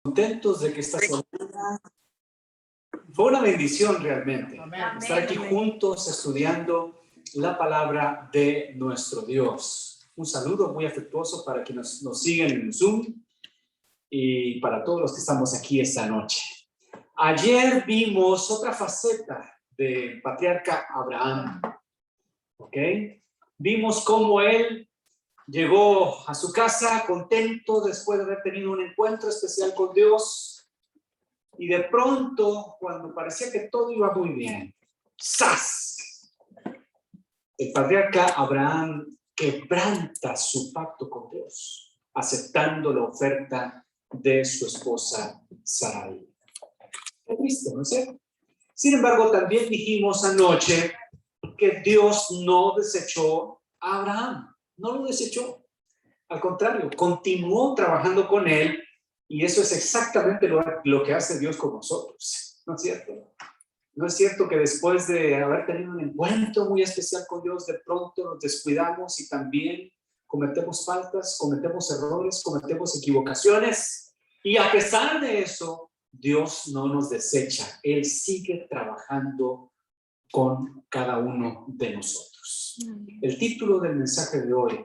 Contentos de que esta semana fue una bendición realmente. Estar aquí juntos estudiando la palabra de nuestro Dios. Un saludo muy afectuoso para quienes nos siguen en Zoom y para todos los que estamos aquí esta noche. Ayer vimos otra faceta del patriarca Abraham. ¿Ok? Vimos cómo él llegó a su casa contento después de haber tenido un encuentro especial con Dios. Y de pronto, cuando parecía que todo iba muy bien, ¡zas! El patriarca Abraham quebranta su pacto con Dios, aceptando la oferta de su esposa Sarai. Qué triste, ¿no es cierto? Sin embargo, también dijimos anoche que Dios no desechó a Abraham, no lo desechó. Al contrario, continuó trabajando con él. Y eso es exactamente lo que hace Dios con nosotros, ¿no es cierto? ¿No es cierto que después de haber tenido un encuentro muy especial con Dios, de pronto nos descuidamos y también cometemos faltas, cometemos errores, cometemos equivocaciones? Y a pesar de eso, Dios no nos desecha. Él sigue trabajando con cada uno de nosotros. El título del mensaje de hoy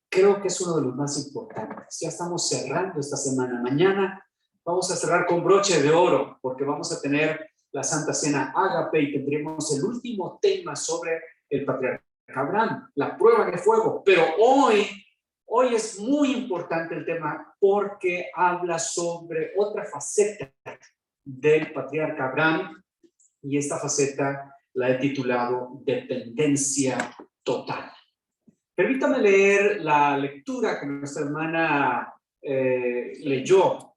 creo que es uno de los más importantes. Ya estamos cerrando esta semana. Mañana vamos a cerrar con broche de oro, porque vamos a tener la Santa Cena Ágape y tendremos el último tema sobre el patriarca Abraham, la prueba de fuego. Pero hoy es muy importante el tema porque habla sobre otra faceta del patriarca Abraham, y esta faceta la he titulado Dependencia Total. Permítame leer la lectura que nuestra hermana leyó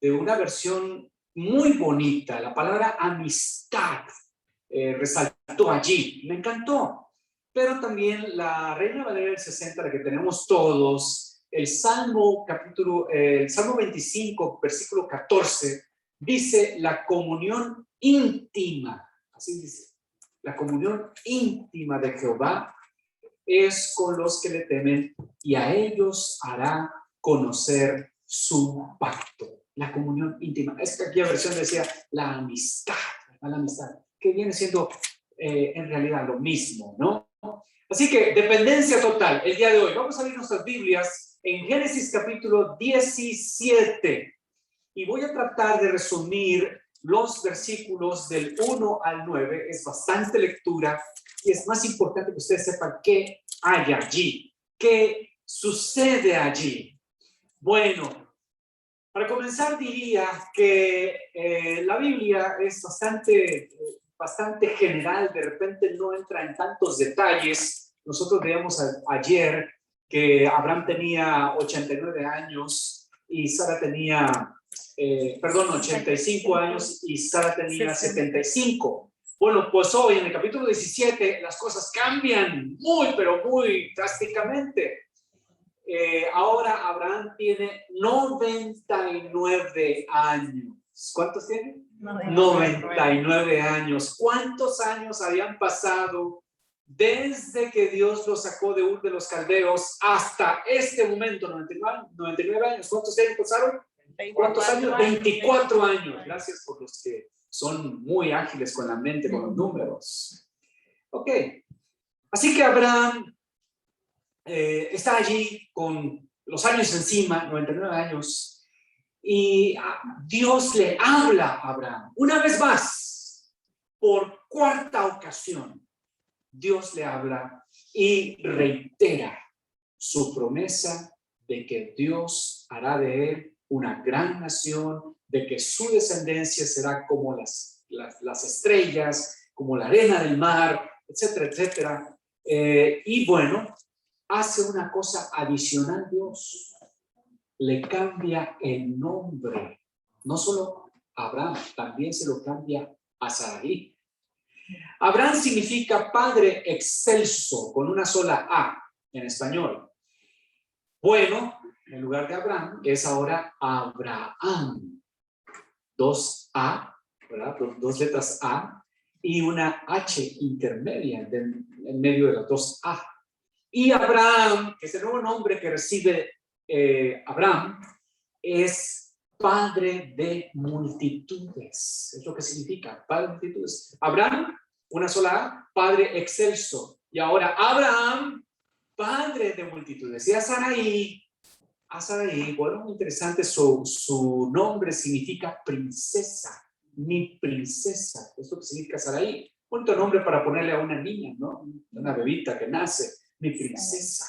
de una versión muy bonita. La palabra amistad resaltó allí. Me encantó. Pero también la Reina Valera del 60, la que tenemos todos, el Salmo 25, versículo 14, dice la comunión íntima. Así dice. La comunión íntima de Jehová es con los que le temen, y a ellos hará conocer su pacto. La comunión íntima. Es que aquí la versión decía la amistad, que viene siendo en realidad lo mismo, ¿no? Así que dependencia total. El día de hoy vamos a abrir nuestras Biblias en Génesis capítulo 17 y voy a tratar de resumir los versículos del 1 al 9. Es bastante lectura y es más importante que ustedes sepan qué hay allí, qué sucede allí. Bueno, para comenzar diría que la Biblia es bastante general, de repente no entra en tantos detalles. Nosotros veíamos ayer que Abraham tenía 89 años y Sara tenía, 85 años y Sara tenía 75. Bueno, pues hoy en el capítulo 17 las cosas cambian muy, pero muy drásticamente. Ahora Abraham tiene 99 años. ¿Cuántos tiene? 99 años. ¿Cuántos años habían pasado desde que Dios lo sacó de Ur de los Caldeos hasta este momento? 99 años. ¿Cuántos años pasaron? ¿Cuántos años? 24 años. Gracias por los que son muy ágiles con la mente, con los números. Ok. Así que Abraham está allí con los años encima, 99 años, y Dios le habla a Abraham. Una vez más, por cuarta ocasión, Dios le habla y reitera su promesa de que Dios hará de él una gran nación, de que su descendencia será como las estrellas, como la arena del mar, etcétera, etcétera. Y bueno, hace una cosa adicional Dios. Le cambia el nombre. No solo a Abraham, también se lo cambia a Sarai. Abraham significa padre excelso, con una sola A en español. Bueno, en lugar de Abraham, es ahora Abraham. 2 A, ¿verdad? Dos letras A y una H intermedia en medio de las dos A. Y Abraham, que es el nuevo nombre que recibe Abraham, es padre de multitudes. Es lo que significa, padre de multitudes. Abraham, una sola A, padre excelso. Y ahora Abraham, padre de multitudes. Y a Sarai, bueno, interesante, su nombre significa princesa, mi princesa. Es lo que significa Sarai. Bonito nombre para ponerle a una niña, ¿no? Una bebita que nace, mi princesa.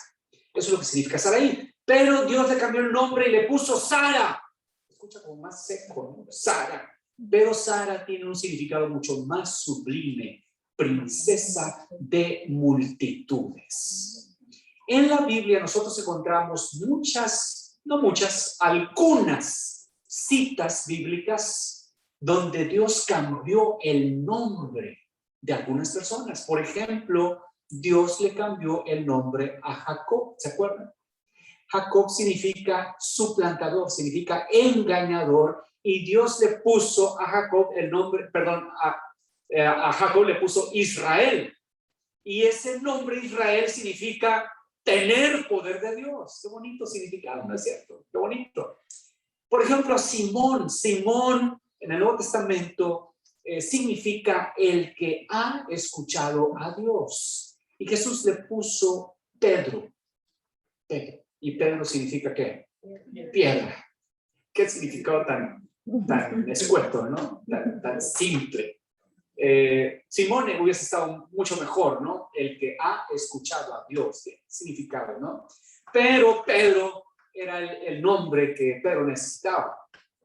Eso es lo que significa Sarai. Pero Dios le cambió el nombre y le puso Sara. Escucha como más seco, ¿no? Sara. Pero Sara tiene un significado mucho más sublime, princesa de multitudes. En la Biblia nosotros encontramos algunas citas bíblicas donde Dios cambió el nombre de algunas personas. Por ejemplo, Dios le cambió el nombre a Jacob, ¿se acuerdan? Jacob significa suplantador, significa engañador, y Dios le puso a Jacob el nombre, a Jacob le puso Israel. Y ese nombre Israel significa tener poder de Dios. Qué bonito significado, ¿no es cierto? Qué bonito. Por ejemplo, Simón en el Nuevo Testamento significa el que ha escuchado a Dios. Y Jesús le puso Pedro. Y Pedro significa ¿qué? Piedra. Qué significado tan escueto, ¿no? Tan simple. Simón hubiese estado mucho mejor, ¿no? El que ha escuchado a Dios, ¿qué significado, no? Pero Pedro era el nombre que Pedro necesitaba.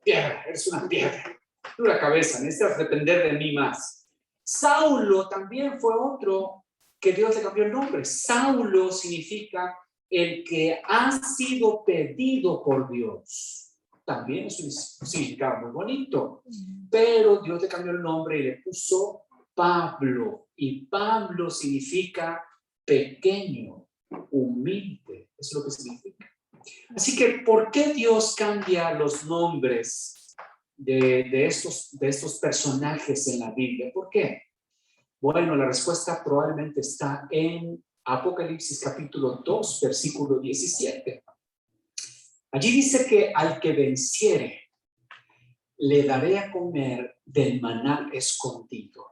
Piedra, eres una piedra. Dura cabeza, necesitas depender de mí más. Saulo también fue otro que Dios le cambió el nombre. Saulo significa el que ha sido pedido por Dios. También es un significado muy bonito. Pero Dios le cambió el nombre y le puso Pablo. Y Pablo significa pequeño, humilde. Eso es lo que significa. Así que, ¿por qué Dios cambia los nombres de estos personajes en la Biblia? ¿Por qué? Bueno, la respuesta probablemente está en Apocalipsis capítulo 2, versículo 17. Allí dice que al que venciere, le daré a comer del maná escondido.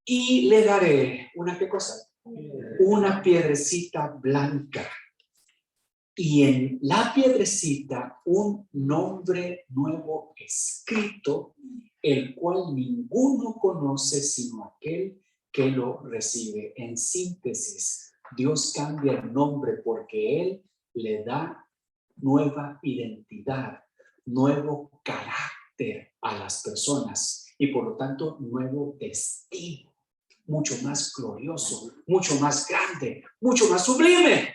Y le daré, ¿qué cosa? Una piedrecita blanca. Y en la piedrecita un nombre nuevo escrito, el cual ninguno conoce sino aquel que lo recibe. En síntesis, Dios cambia el nombre porque Él le da nueva identidad, nuevo carácter a las personas y por lo tanto nuevo destino, mucho más glorioso, mucho más grande, mucho más sublime.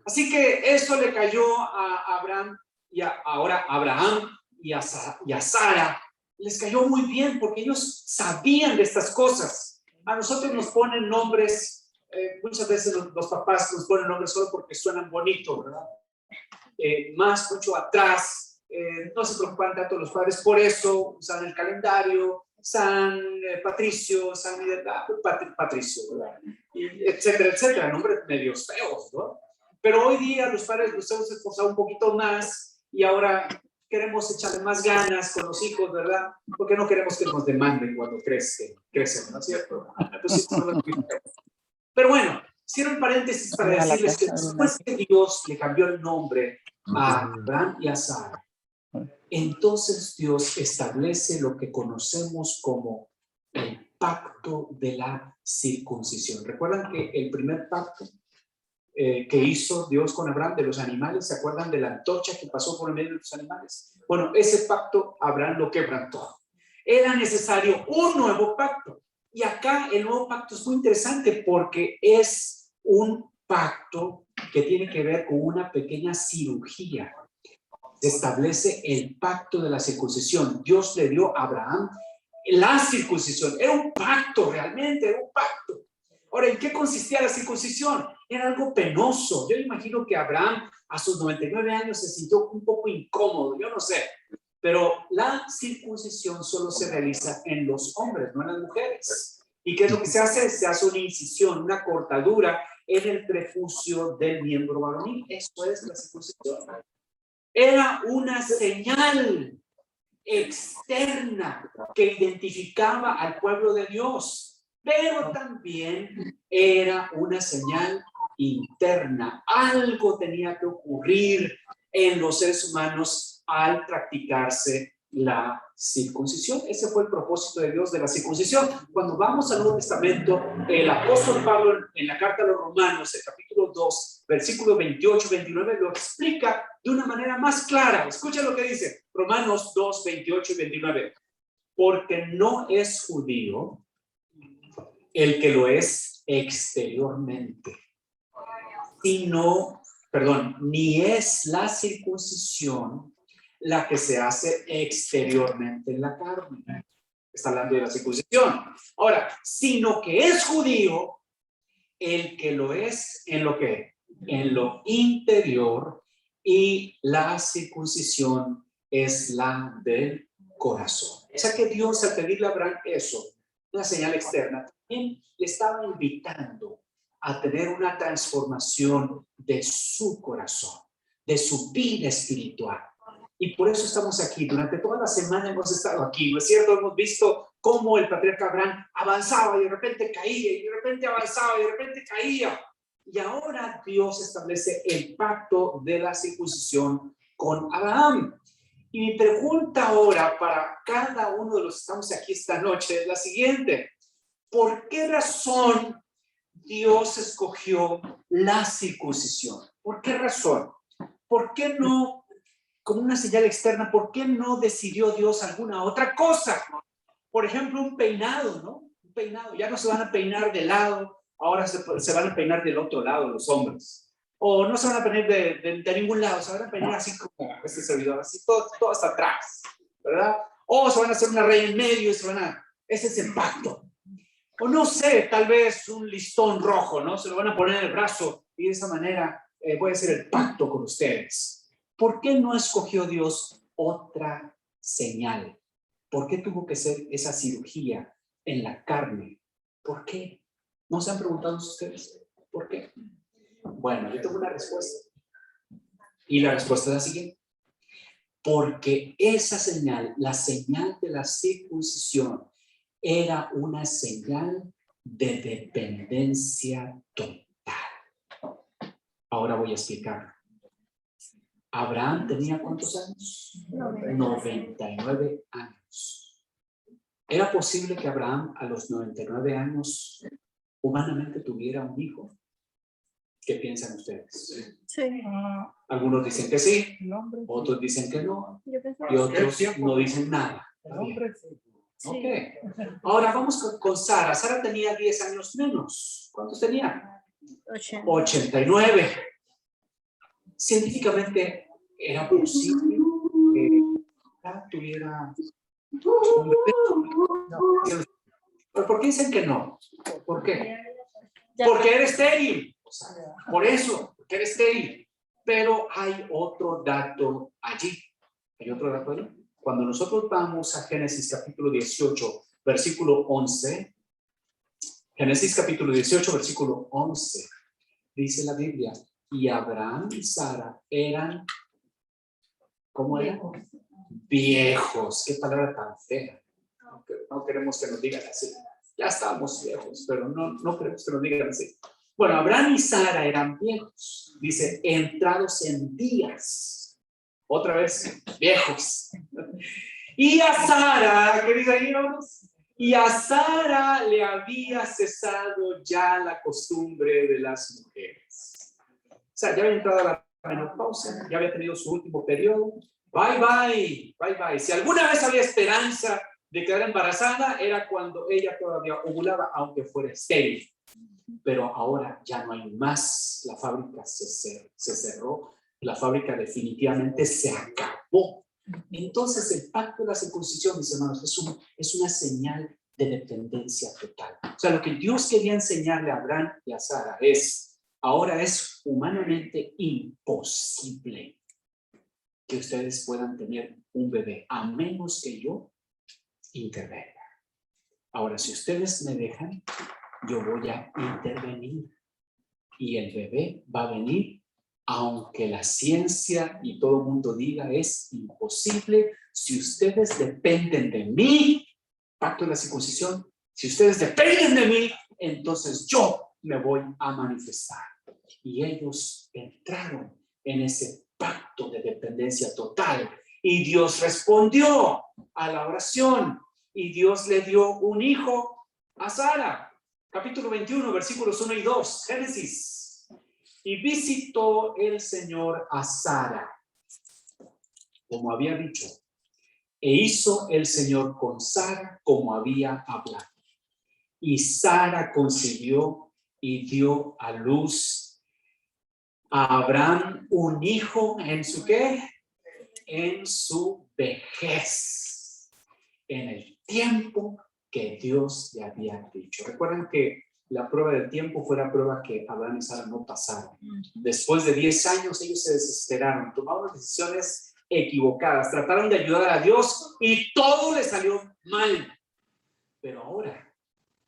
Así que eso le cayó a Abraham y ahora a Abraham y a Sara. Les cayó muy bien porque ellos sabían de estas cosas. A nosotros nos ponen nombres, muchas veces los papás nos ponen nombres solo porque suenan bonitos, ¿verdad? Mucho atrás, no se preocupan tanto los padres, por eso usan el calendario, San Patricio, San Patricio, ¿verdad? Y etcétera, nombres medios feos, ¿no? Pero hoy día los padres nos hemos esforzado un poquito más y ahora queremos echarle más ganas con los hijos, ¿verdad? Porque no queremos que nos demanden cuando crecen, ¿no es cierto? Entonces, pero bueno, cierro el paréntesis para decirles que después que Dios le cambió el nombre a Abraham y a Sara, entonces Dios establece lo que conocemos como el pacto de la circuncisión. ¿Recuerdan que el primer pacto que hizo Dios con Abraham de los animales, se acuerdan de la antorcha que pasó por el medio de los animales? Bueno, ese pacto Abraham lo quebrantó. Era necesario un nuevo pacto. Y acá el nuevo pacto es muy interesante porque es un pacto que tiene que ver con una pequeña cirugía. Se establece el pacto de la circuncisión. Dios le dio a Abraham la circuncisión. Era un pacto realmente, era un pacto. Ahora, ¿en qué consistía la circuncisión? Era algo penoso. Yo imagino que Abraham a sus 99 años se sintió un poco incómodo, yo no sé. Pero la circuncisión solo se realiza en los hombres, no en las mujeres. ¿Y qué es lo que se hace? Se hace una incisión, una cortadura en el prepucio del miembro varonil. Eso es la circuncisión. Era una señal externa que identificaba al pueblo de Dios, pero también era una señal interna. Algo tenía que ocurrir en los seres humanos al practicarse la circuncisión. Ese fue el propósito de Dios de la circuncisión. Cuando vamos al Nuevo Testamento, el apóstol Pablo en la carta a los Romanos, el capítulo 2, versículo 28, 29, lo explica de una manera más clara. Escucha lo que dice Romanos 2, 28 y 29. Porque no es judío el que lo es exteriormente, ni es la circuncisión la que se hace exteriormente en la carne. Está hablando de la circuncisión. Ahora, sino que es judío el que lo es en lo que, en lo interior, y la circuncisión es la del corazón. O sea que Dios, al pedirle a Abraham eso, una señal externa, también le estaba invitando a tener una transformación de su corazón, de su vida espiritual. Y por eso estamos aquí. Durante toda la semana hemos estado aquí, ¿no es cierto? Hemos visto cómo el patriarca Abraham avanzaba y de repente caía, y de repente avanzaba y de repente caía. Y ahora Dios establece el pacto de la circuncisión con Abraham. Y mi pregunta ahora para cada uno de los que estamos aquí esta noche es la siguiente. ¿Por qué razón Dios escogió la circuncisión? ¿Por qué razón? ¿Por qué no, como una señal externa, por qué no decidió Dios alguna otra cosa? Por ejemplo, un peinado, ¿no? Un peinado. Ya no se van a peinar de lado, ahora se van a peinar del otro lado los hombres. O no se van a peinar de ningún lado, se van a peinar así como este servidor, así todo hasta atrás, ¿verdad? O se van a hacer una raya en medio y ese es el pacto. O no sé, tal vez un listón rojo, ¿no? Se lo van a poner en el brazo y de esa manera voy a hacer el pacto con ustedes. ¿Por qué no escogió Dios otra señal? ¿Por qué tuvo que ser esa cirugía en la carne? ¿Por qué? ¿No se han preguntado ustedes? ¿Por qué? Bueno, yo tengo una respuesta. Y la respuesta es la siguiente. Porque esa señal, la señal de la circuncisión, era una señal de dependencia total. Ahora voy a explicar. Abraham tenía ¿cuántos años? 99 años. ¿Era posible que Abraham a los 99 años humanamente tuviera un hijo? ¿Qué piensan ustedes? Sí. Algunos dicen que sí, otros dicen que no, y otros no dicen nada. Okay. Ahora vamos con Sara. Sara tenía 10 años menos. ¿Cuántos tenía? 89. Científicamente era posible que tuviera un bebé. ¿Por qué dicen que no? ¿Por qué? Porque era estéril. Por eso, porque era estéril. Pero hay otro dato allí. Hay otro dato allí. Cuando nosotros vamos a Génesis capítulo 18, versículo 11, Génesis capítulo 18, versículo 11, dice la Biblia, y Abraham y Sara eran, ¿cómo eran? Viejos. Qué palabra tan fea. No queremos que nos digan así. Ya estamos viejos, pero no queremos que nos digan así. Bueno, Abraham y Sara eran viejos. Dice, entrados en días. Otra vez, viejos. Y a Sara, ¿qué dice ahí, vamos? Y a Sara le había cesado ya la costumbre de las mujeres. O sea, ya había entrado a la menopausia, ya había tenido su último periodo. Bye, bye, bye, bye. Si alguna vez había esperanza de quedar embarazada, era cuando ella todavía ovulaba, aunque fuera estéril. Pero ahora ya no hay más. La fábrica se cerró. La fábrica definitivamente se acabó. Entonces el pacto de la circuncisión, mis hermanos, es una señal de dependencia total. O sea, lo que Dios quería enseñarle a Abraham y a Sara ahora es humanamente imposible que ustedes puedan tener un bebé, a menos que yo intervenga. Ahora, si ustedes me dejan, yo voy a intervenir y el bebé va a venir aunque la ciencia y todo el mundo diga es imposible, si ustedes dependen de mí, pacto de la circuncisión, si ustedes dependen de mí, entonces yo me voy a manifestar. Y ellos entraron en ese pacto de dependencia total. Y Dios respondió a la oración. Y Dios le dio un hijo a Sara. Capítulo 21, versículos 1 y 2. Génesis. Y visitó el Señor a Sara, como había dicho. E hizo el Señor con Sara como había hablado. Y Sara concibió y dio a luz a Abraham un hijo en su ¿qué? En su vejez, en el tiempo que Dios le había dicho. Recuerden que la prueba del tiempo fue la prueba que Abraham y Sara no pasaron. Después de 10 años ellos se desesperaron, tomaron decisiones equivocadas, trataron de ayudar a Dios y todo les salió mal. Pero ahora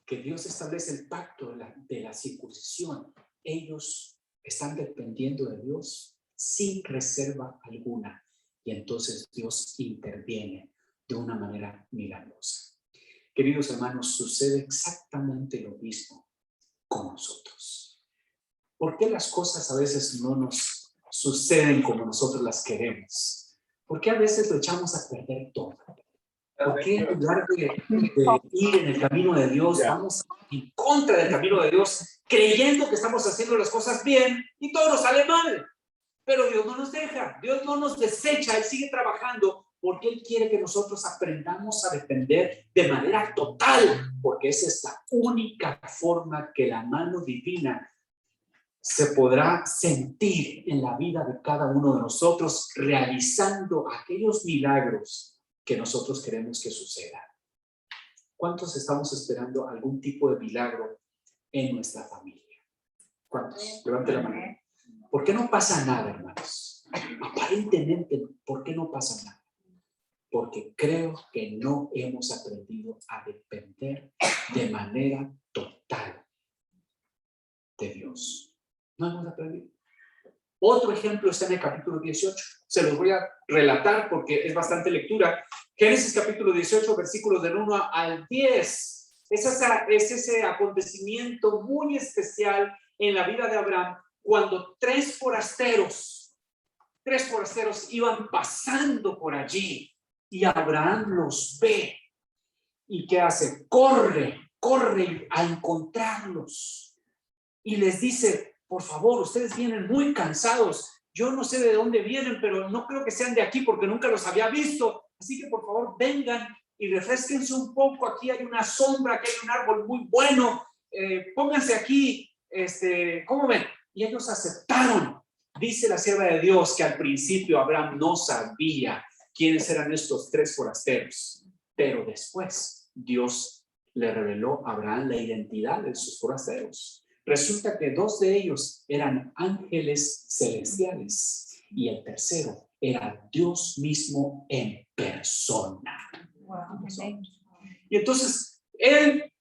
que Dios establece el pacto de la circuncisión, ellos están dependiendo de Dios sin reserva alguna. Y entonces Dios interviene de una manera milagrosa. Queridos hermanos, sucede exactamente lo mismo con nosotros. ¿Por qué las cosas a veces no nos suceden como nosotros las queremos? ¿Por qué a veces lo echamos a perder todo? ¿Por qué en lugar de ir en el camino de Dios, vamos en contra del camino de Dios, creyendo que estamos haciendo las cosas bien y todo nos sale mal? Pero Dios no nos deja, Dios no nos desecha, Él sigue trabajando porque Él quiere que nosotros aprendamos a depender de manera total, porque esa es la única forma que la mano divina se podrá sentir en la vida de cada uno de nosotros, realizando aquellos milagros que nosotros queremos que suceda. ¿Cuántos estamos esperando algún tipo de milagro en nuestra familia? ¿Cuántos? Levante la mano. ¿Por qué no pasa nada, hermanos? Aparentemente, ¿por qué no pasa nada? Porque creo que no hemos aprendido a depender de manera total de Dios. No hemos aprendido. Otro ejemplo está en el capítulo 18. Se los voy a relatar porque es bastante lectura. Génesis capítulo 18, versículos del 1 al 10. Es ese acontecimiento muy especial en la vida de Abraham cuando tres forasteros iban pasando por allí y Abraham los ve. ¿Y qué hace? Corre a encontrarlos y les dice: por favor, ustedes vienen muy cansados. Yo no sé de dónde vienen, pero no creo que sean de aquí porque nunca los había visto. Así que por favor vengan y refresquense un poco. Aquí hay una sombra, aquí hay un árbol muy bueno. Pónganse aquí. ¿Cómo ven? Y ellos aceptaron. Dice la sierva de Dios que al principio Abraham no sabía quiénes eran estos tres forasteros. Pero después Dios le reveló a Abraham la identidad de sus forasteros. Resulta que dos de ellos eran ángeles celestiales y el tercero era Dios mismo en persona. Y entonces él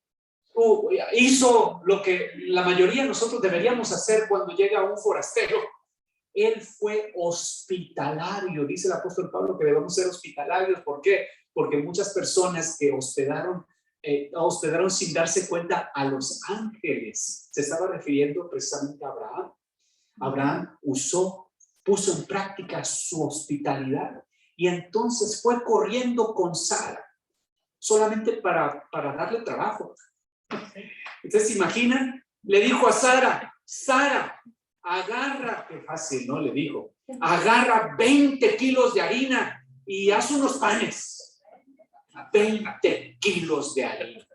hizo lo que la mayoría de nosotros deberíamos hacer cuando llega un forastero. Él fue hospitalario. Dice el apóstol Pablo que debemos ser hospitalarios. ¿Por qué? Porque muchas personas que hospedaron sin darse cuenta a los ángeles. Se estaba refiriendo precisamente a Abraham. Abraham puso en práctica su hospitalidad y entonces fue corriendo con Sara solamente para darle trabajo. Entonces, ¿se imaginan? Le dijo a Sara: agarra, qué fácil, ¿no? Le dijo, agarra 20 kilos de harina y haz unos panes. 20 kilos de harina.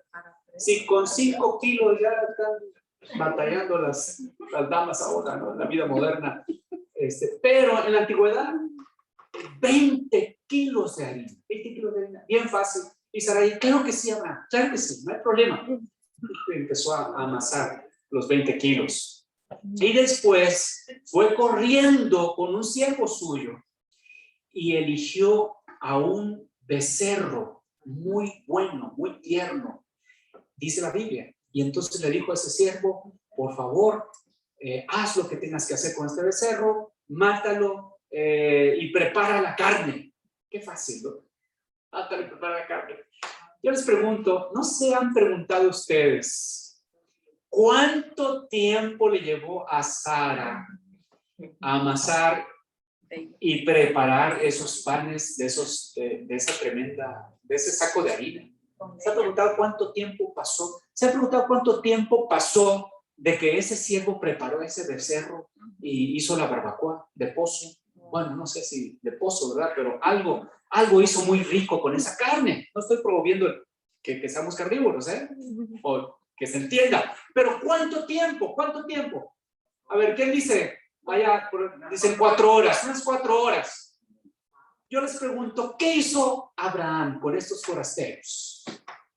Si con 5 kilos ya están batallando las damas ahora, ¿no? En la vida moderna. Pero en la antigüedad, 20 kilos de harina. 20 kilos de harina, bien fácil. Y Sarai: claro que sí, Abraham, claro que sí, no hay problema. Empezó a amasar los 20 kilos. Y después fue corriendo con un siervo suyo y eligió a un becerro muy bueno, muy tierno, dice la Biblia. Y entonces le dijo a ese siervo: por favor, haz lo que tengas que hacer con este becerro, mátalo y prepara la carne. Qué fácil, ¿no? Mátalo y prepara la carne. Yo les pregunto, ¿no se han preguntado ustedes cuánto tiempo le llevó a Sara a amasar y preparar esos panes de ese saco de harina? ¿Se ha preguntado cuánto tiempo pasó? ¿Se ha preguntado cuánto tiempo pasó de que ese siervo preparó ese becerro y hizo la barbacoa de pozo? Bueno, no sé si de pozo, ¿verdad? Pero algo hizo muy rico con esa carne. No estoy promoviendo que seamos carnívoros, o que se entienda. Pero ¿cuánto tiempo? ¿Cuánto tiempo? A ver, ¿quién dice? Dicen 4 horas, unas 4 horas. Yo les pregunto, ¿qué hizo Abraham con estos forasteros?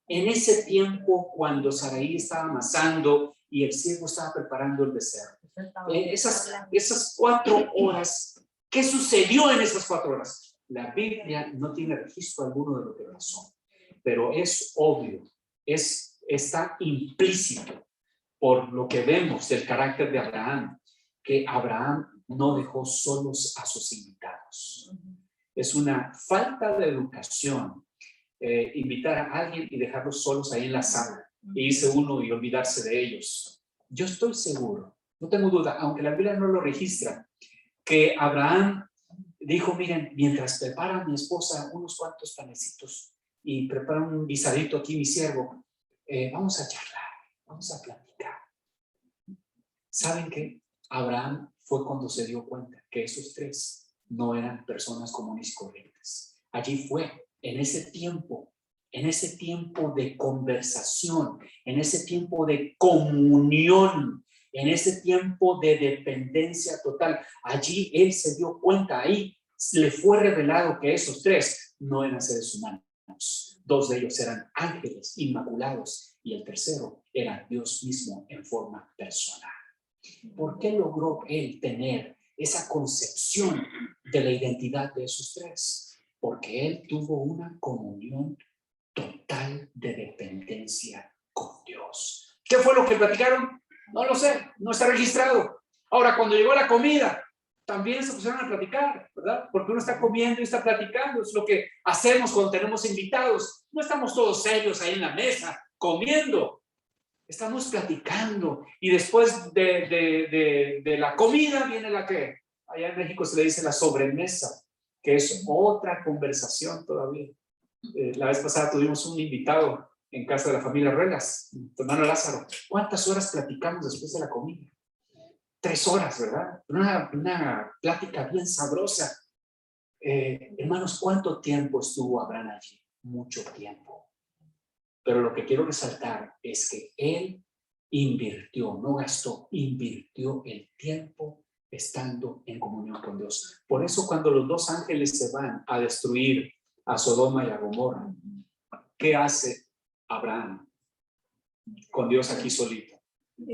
En ese tiempo cuando Sarai estaba amasando y el siervo estaba preparando el becerro. Esas 4 horas, ¿qué sucedió en esas 4 horas? La Biblia no tiene registro alguno de lo que pasó, pero es obvio, está implícito por lo que vemos del carácter de Abraham, que Abraham no dejó solos a sus invitados. Es una falta de educación invitar a alguien y dejarlos solos ahí en la sala e irse uno y olvidarse de ellos. Yo estoy seguro, no tengo duda, aunque la Biblia no lo registra, que Abraham dijo, miren, mientras prepara a mi esposa unos cuantos panecitos y prepara un guisadito aquí mi siervo, vamos a charlar, vamos a platicar. ¿Saben qué? Abraham fue cuando se dio cuenta que esos 3 no eran personas comunes y corrientes. Allí fue, en ese tiempo de conversación, en ese tiempo de comunión, en ese tiempo de dependencia total. Allí él se dio cuenta, ahí le fue revelado que esos 3 no eran seres humanos. 2 de ellos eran ángeles inmaculados y el tercero era Dios mismo en forma personal. ¿Por qué logró él tener esa concepción de la identidad de esos 3? Porque él tuvo una comunión total de dependencia con Dios. ¿Qué fue lo que platicaron? No lo sé, no está registrado. Ahora, cuando llegó la comida, también se pusieron a platicar, ¿verdad? Porque uno está comiendo y está platicando. Es lo que hacemos cuando tenemos invitados. No estamos todos serios ahí en la mesa comiendo. Estamos platicando y después de la comida viene la que allá en México se le dice la sobremesa, que es otra conversación todavía. La vez pasada tuvimos un invitado en casa de la familia Ruelas, tu hermano Lázaro. ¿Cuántas horas platicamos después de la comida? 3 horas, ¿verdad? Una plática bien sabrosa. Hermanos, ¿cuánto tiempo estuvo Abraham allí? Mucho tiempo. Pero lo que quiero resaltar es que él invirtió, no gastó, invirtió el tiempo estando en comunión con Dios. Por eso cuando los 2 ángeles se van a destruir a Sodoma y a Gomorra, ¿qué hace Abraham con Dios aquí solito?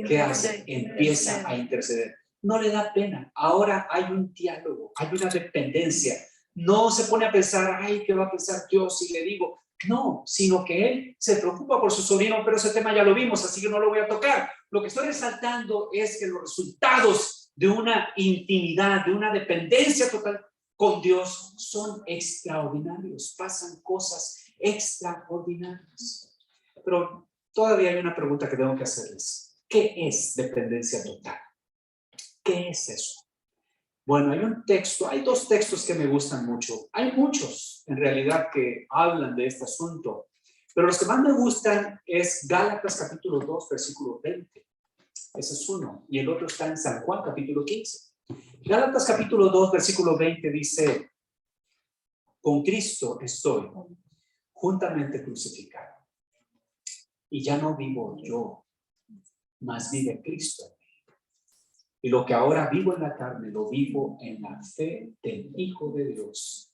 ¿Qué hace? Empieza a interceder. No le da pena. Ahora hay un diálogo, hay una dependencia. No se pone a pensar, ay, ¿qué va a pensar Dios si le digo? No, sino que él se preocupa por su sobrino, pero ese tema ya lo vimos, así que no lo voy a tocar. Lo que estoy resaltando es que los resultados de una intimidad, de una dependencia total con Dios son extraordinarios, pasan cosas extraordinarias. Pero todavía hay una pregunta que tengo que hacerles. ¿Qué es dependencia total? ¿Qué es eso? Bueno, hay 2 textos que me gustan mucho. Hay muchos, en realidad, que hablan de este asunto. Pero los que más me gustan es Gálatas capítulo 2, versículo 20. Ese es uno. Y el otro está en San Juan capítulo 15. Gálatas capítulo 2, versículo 20 dice, con Cristo estoy juntamente crucificado. Y ya no vivo yo, mas vive Cristo en mí. Y lo que ahora vivo en la carne, lo vivo en la fe del Hijo de Dios,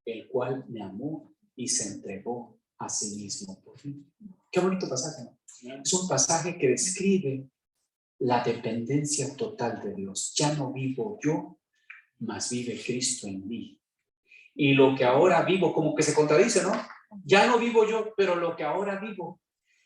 el cual me amó y se entregó a sí mismo por mí. Qué bonito pasaje, ¿no? Es un pasaje que describe la dependencia total de Dios. Ya no vivo yo, mas vive Cristo en mí. Y lo que ahora vivo, como que se contradice, ¿no? Ya no vivo yo, pero lo que ahora vivo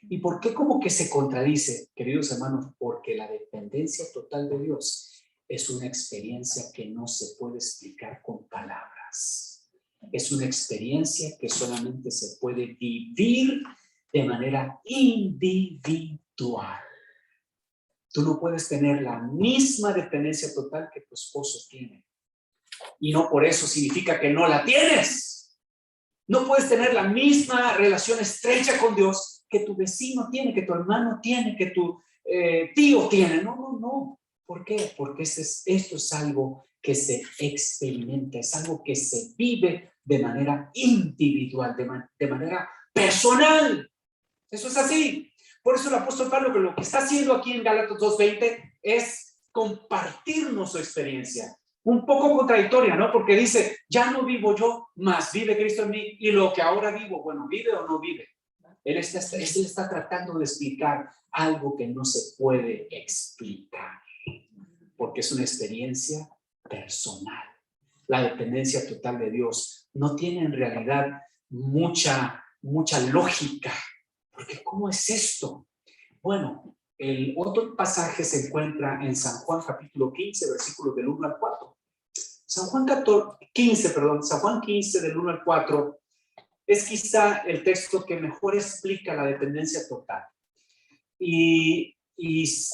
¿Y por qué como que se contradice, queridos hermanos? Porque la dependencia total de Dios es una experiencia que no se puede explicar con palabras. Es una experiencia que solamente se puede vivir de manera individual. Tú no puedes tener la misma dependencia total que tu esposo tiene. Y no por eso significa que no la tienes. No puedes tener la misma relación estrecha con Dios que tu vecino tiene, que tu hermano tiene, que tu tío tiene. No. ¿Por qué? Porque esto es algo que se experimenta, es algo que se vive de manera individual, de manera personal. Eso es así. Por eso el apóstol Pablo, que lo que está haciendo aquí en Gálatas 2:20 es compartirnos su experiencia. Un poco contradictoria, ¿no? Porque dice, ya no vivo yo, mas vive Cristo en mí. Y lo que ahora vivo, bueno, ¿vive o no vive? Él está tratando de explicar algo que no se puede explicar. Porque es una experiencia personal. La dependencia total de Dios no tiene en realidad mucha lógica. Porque ¿cómo es esto? Bueno, el otro pasaje se encuentra en San Juan capítulo 15, versículos del 1 al 4. San Juan 15 del 1 al 4 es quizá el texto que mejor explica la dependencia total. Y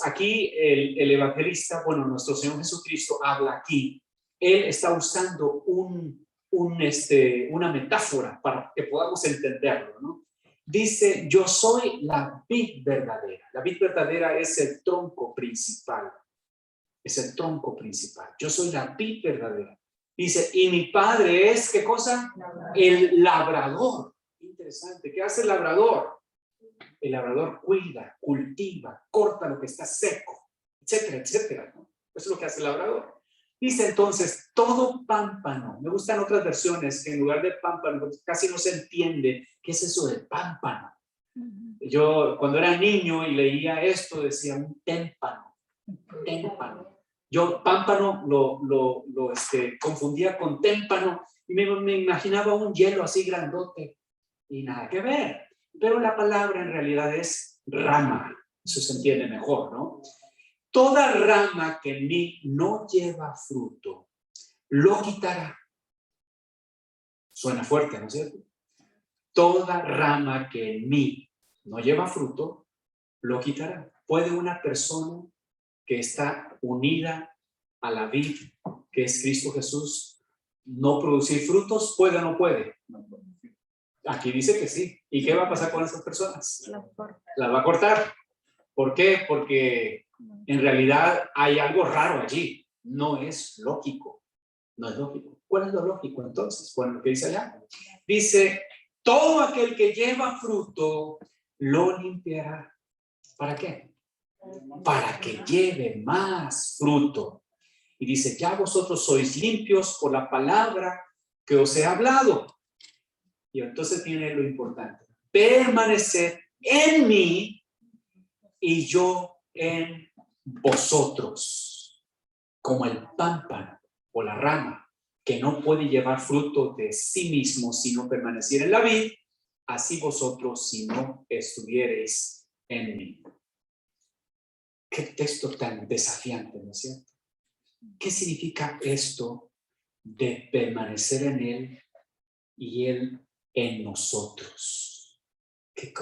aquí el evangelista, bueno, nuestro Señor Jesucristo habla aquí. Él está usando una metáfora para que podamos entenderlo, ¿no? Dice, yo soy la vid verdadera. La vid verdadera es el tronco principal. Es el tronco principal. Yo soy la vid verdadera. Dice, y mi padre es, ¿qué cosa? El labrador. Interesante. ¿Qué hace el labrador? El labrador cuida, cultiva, corta lo que está seco, etcétera, etcétera, ¿no? Eso es lo que hace el labrador. Dice entonces, todo pámpano, me gustan otras versiones que en lugar de pámpano, casi no se entiende qué es eso de pámpano. Yo cuando era niño y leía esto decía un témpano. Yo pámpano lo confundía con témpano y me imaginaba un hielo así grandote y nada que ver. Pero la palabra en realidad es rama, eso se entiende mejor, ¿no? Toda rama que en mí no lleva fruto, lo quitará. Suena fuerte, ¿no es cierto? Toda rama que en mí no lleva fruto, lo quitará. ¿Puede una persona que está unida a la vid, que es Cristo Jesús, no producir frutos? ¿Puede o no puede? Aquí dice que sí. ¿Y qué va a pasar con esas personas? Las va a cortar. ¿Por qué? Porque en realidad hay algo raro allí. No es lógico. No es lógico. ¿Cuál es lo lógico entonces? Bueno, lo que dice allá. Dice, todo aquel que lleva fruto lo limpiará. ¿Para qué? Para que lleve más fruto. Y dice, ya vosotros sois limpios por la palabra que os he hablado. Y entonces viene lo importante. Permanecer en mí y yo en vosotros. Como el pámpano o la rama que no puede llevar fruto de sí mismo si no permaneciera en la vid, así vosotros si no estuviereis en mí. Qué texto tan desafiante, ¿no es cierto? ¿Qué significa esto de permanecer en él y él en nosotros?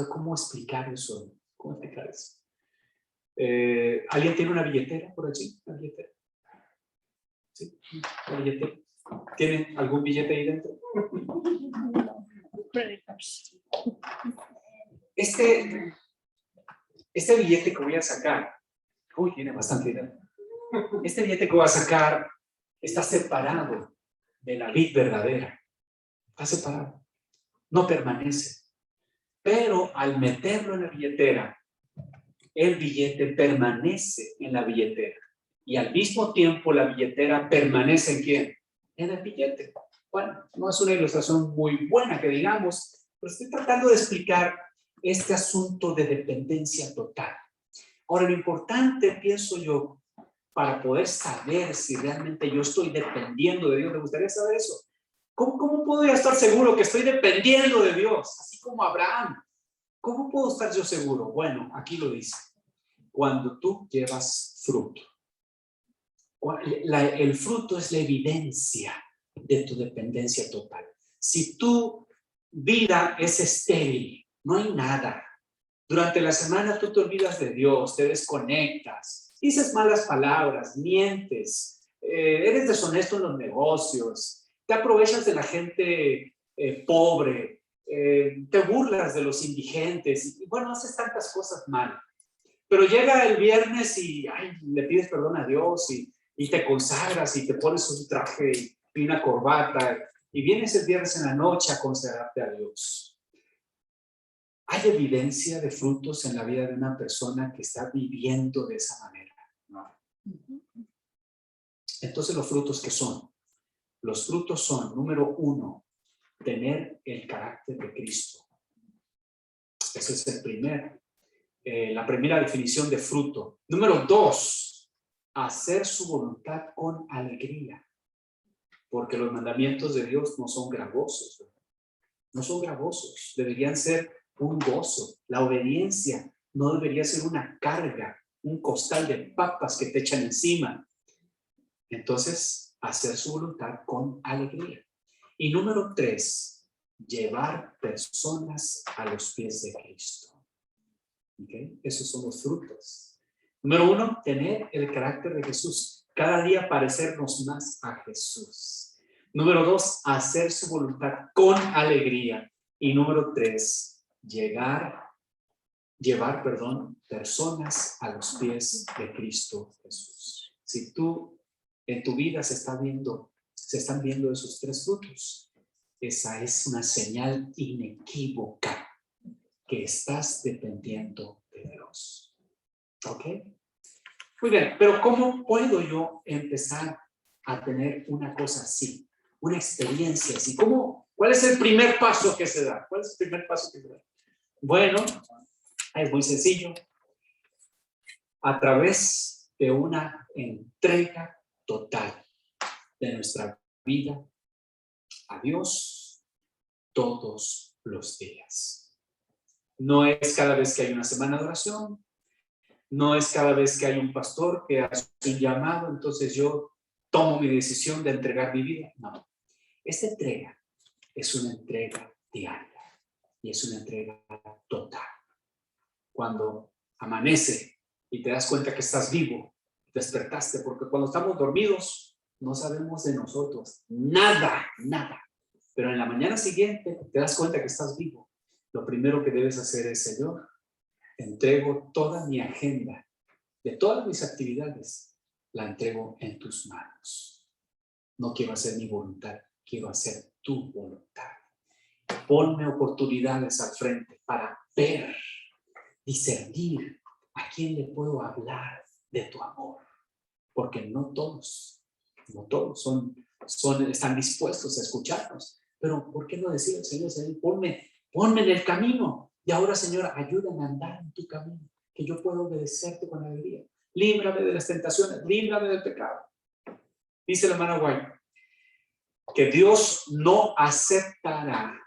¿Cómo explicar eso? ¿Cómo explicar eso? ¿Alguien tiene una billetera por allí? ¿Una billetera? ¿Sí? ¿Una billetera? ¿Tiene algún billete ahí dentro? Este billete que voy a sacar, tiene bastante dinero. Este billete que voy a sacar está separado de la vid verdadera. Está separado. No permanece. Pero al meterlo en la billetera, el billete permanece en la billetera. Y al mismo tiempo la billetera permanece ¿en quién? En el billete. Bueno, no es una ilustración muy buena que digamos, pero estoy tratando de explicar este asunto de dependencia total. Ahora, lo importante, pienso yo, para poder saber si realmente yo estoy dependiendo de Dios, ¿me gustaría saber eso? ¿Cómo podría estar seguro que estoy dependiendo de Dios? Así como Abraham. ¿Cómo puedo estar yo seguro? Bueno, aquí lo dice. Cuando tú llevas fruto. El fruto es la evidencia de tu dependencia total. Si tu vida es estéril, no hay nada. Durante la semana tú te olvidas de Dios, te desconectas, dices malas palabras, mientes, eres deshonesto en los negocios, te aprovechas de la gente pobre, te burlas de los indigentes y bueno, haces tantas cosas mal. Pero llega el viernes y le pides perdón a Dios y te consagras y te pones un traje y una corbata y vienes el viernes en la noche a consagrarte a Dios. ¿Hay evidencia de frutos en la vida de una persona que está viviendo de esa manera? No. Entonces, ¿los frutos qué son? Los frutos son, número 1, tener el carácter de Cristo. Esa es la primera definición de fruto. Número 2, hacer su voluntad con alegría. Porque los mandamientos de Dios no son gravosos. No son gravosos. Deberían ser un gozo. La obediencia no debería ser una carga, un costal de papas que te echan encima. Entonces, hacer su voluntad con alegría. Y número 3, llevar personas a los pies de Cristo. ¿Okay? Esos son los frutos. Número 1, tener el carácter de Jesús. Cada día parecernos más a Jesús. Número 2, hacer su voluntad con alegría. Y número 3, llevar personas a los pies de Cristo Jesús. Si tú en tu vida se están viendo esos 3 frutos, esa es una señal inequívoca que estás dependiendo de Dios. ¿Ok? Muy bien, pero ¿cómo puedo yo empezar a tener una cosa así? Una experiencia así. ¿Cuál es el primer paso que se da? ¿Cuál es el primer paso que se da? Bueno, es muy sencillo. A través de una entrega total de nuestra vida a Dios todos los días. No es cada vez que hay una semana de oración, no es cada vez que hay un pastor que hace un llamado, entonces yo tomo mi decisión de entregar mi vida. No, esta entrega es una entrega diaria y es una entrega total. Cuando amanece y te das cuenta que estás vivo, despertaste, porque cuando estamos dormidos no sabemos de nosotros nada. Pero en la mañana siguiente te das cuenta que estás vivo. Lo primero que debes hacer es, Señor, entrego toda mi agenda de todas mis actividades, la entrego en tus manos. No quiero hacer mi voluntad, quiero hacer tu voluntad. Ponme oportunidades al frente para ver, discernir a quién le puedo hablar de tu amor. Porque no todos están dispuestos a escucharnos. Pero ¿por qué no decir al Señor, ponme en el camino? Y ahora, Señor, ayúdame a andar en tu camino, que yo pueda obedecerte con alegría. Líbrame de las tentaciones, líbrame del pecado. Dice la hermana White, que Dios no aceptará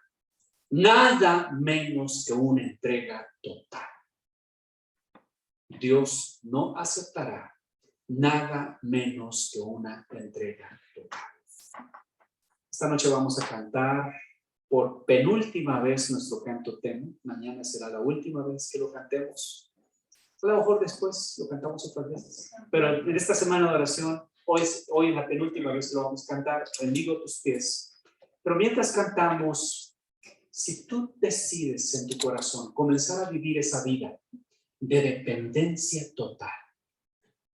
nada menos que una entrega total. Dios no aceptará nada menos que una entrega total. Esta noche vamos a cantar por penúltima vez nuestro canto tema. Mañana será la última vez que lo cantemos. A lo mejor después lo cantamos otras veces. Pero en esta semana de oración, hoy es la penúltima vez que lo vamos a cantar. Bendigo tus pies. Pero mientras cantamos, si tú decides en tu corazón comenzar a vivir esa vida de dependencia total,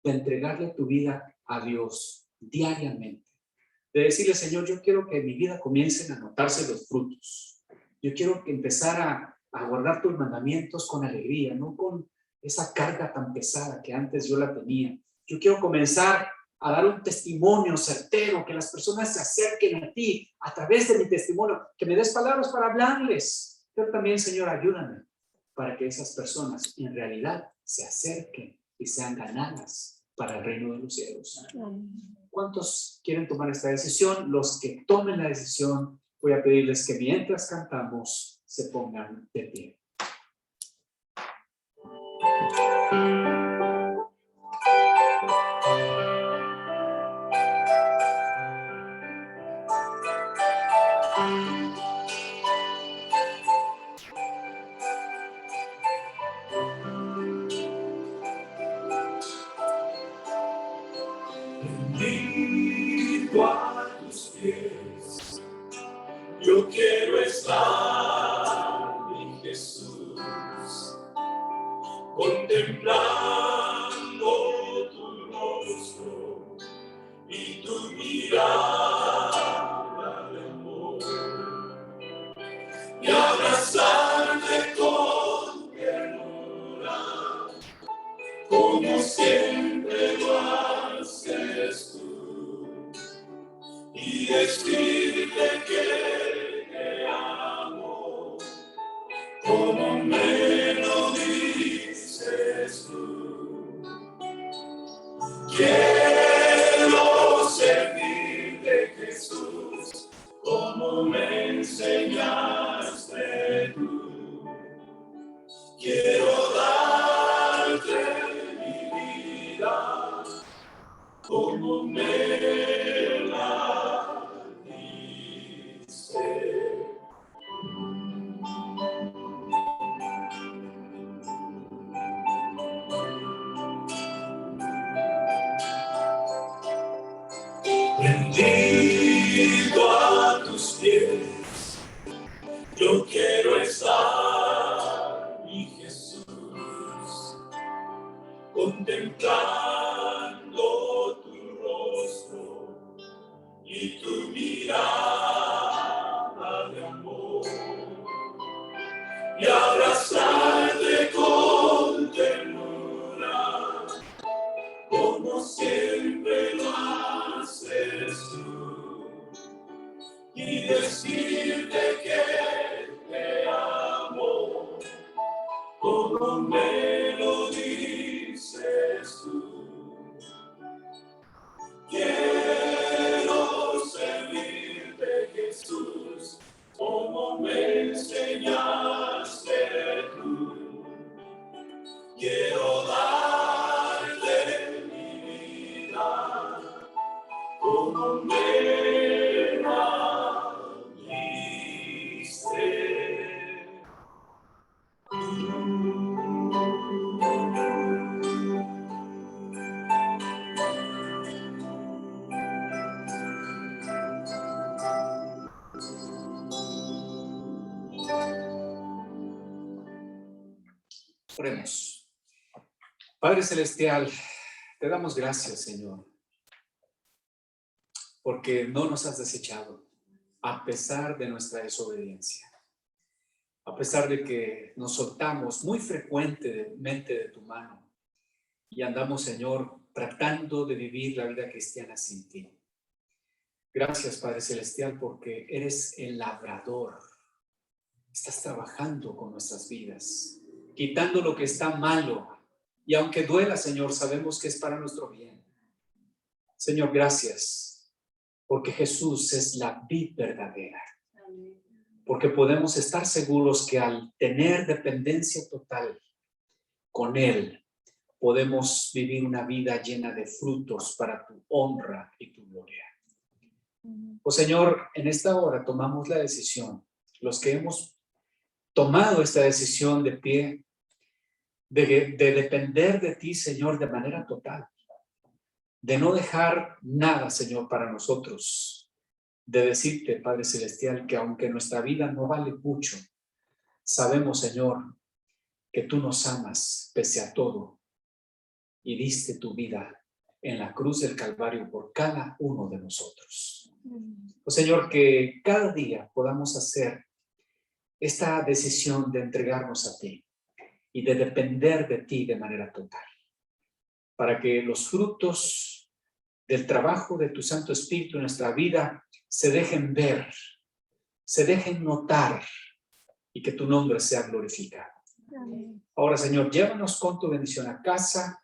de entregarle tu vida a Dios diariamente, de decirle, Señor, yo quiero que en mi vida comiencen a notarse los frutos. Yo quiero empezar a guardar tus mandamientos con alegría, no con esa carga tan pesada que antes yo la tenía. Yo quiero comenzar a dar un testimonio certero, que las personas se acerquen a ti a través de mi testimonio, que me des palabras para hablarles. Pero también, Señor, ayúdame para que esas personas en realidad se acerquen y sean ganadas para el reino de los cielos. ¿Cuántos quieren tomar esta decisión? Los que tomen la decisión, voy a pedirles que mientras cantamos se pongan de pie. Rendido a tus pies, yo quiero estar, mi Jesús, contemplando tu rostro y tu mirada de amor, y abrazarte con ternura, como siempre lo haces tú, y decirte que te amo, como me lo dices tú. Quiero servirte, Jesús, como me enseñaste tú. Quiero darte mi vida, como me la diste. Rendido a tus pies, yo quiero estar, mi Jesús, contemplando tu rostro y tu mirada de amor, y abrazarte con ternura, como siempre lo haces tú, y decirte que te amo, como me lo dices tú. Quiero servirte, Jesús, como me enseñaste tú. Quiero darte mi vida, como me la diste. Oremos. Padre Celestial, te damos gracias, Señor, porque no nos has desechado, a pesar de nuestra desobediencia, a pesar de que nos soltamos muy frecuentemente de tu mano y andamos, Señor, tratando de vivir la vida cristiana sin ti. Gracias, Padre Celestial, porque eres el labrador. Estás trabajando con nuestras vidas, quitando lo que está malo. Y aunque duela, Señor, sabemos que es para nuestro bien. Señor, gracias, porque Jesús es la vid verdadera. Porque podemos estar seguros que al tener dependencia total con Él, podemos vivir una vida llena de frutos para tu honra y tu gloria. Pues, Señor, en esta hora tomamos la decisión, los que hemos tomado esta decisión de pie, de depender de ti, Señor, de manera total, de no dejar nada, Señor, para nosotros, de decirte, Padre Celestial, que aunque nuestra vida no vale mucho, sabemos, Señor, que tú nos amas pese a todo y diste tu vida en la cruz del Calvario por cada uno de nosotros. Pues, Señor, que cada día podamos hacer esta decisión de entregarnos a ti y de depender de ti de manera total, para que los frutos del trabajo de tu Santo Espíritu en nuestra vida se dejen ver, se dejen notar y que tu nombre sea glorificado. Amén. Ahora, Señor, llévanos con tu bendición a casa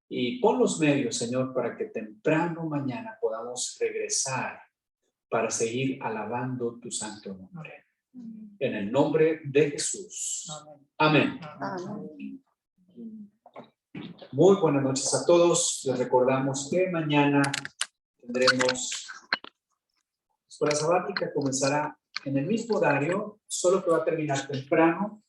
y pon los medios, Señor, para que temprano mañana podamos regresar para seguir alabando tu santo nombre. Amén. En el nombre de Jesús. Amén. Amén. Amén. Muy buenas noches a todos. Les recordamos que mañana tendremos escuela sabática. Comenzará en el mismo horario, solo que va a terminar temprano.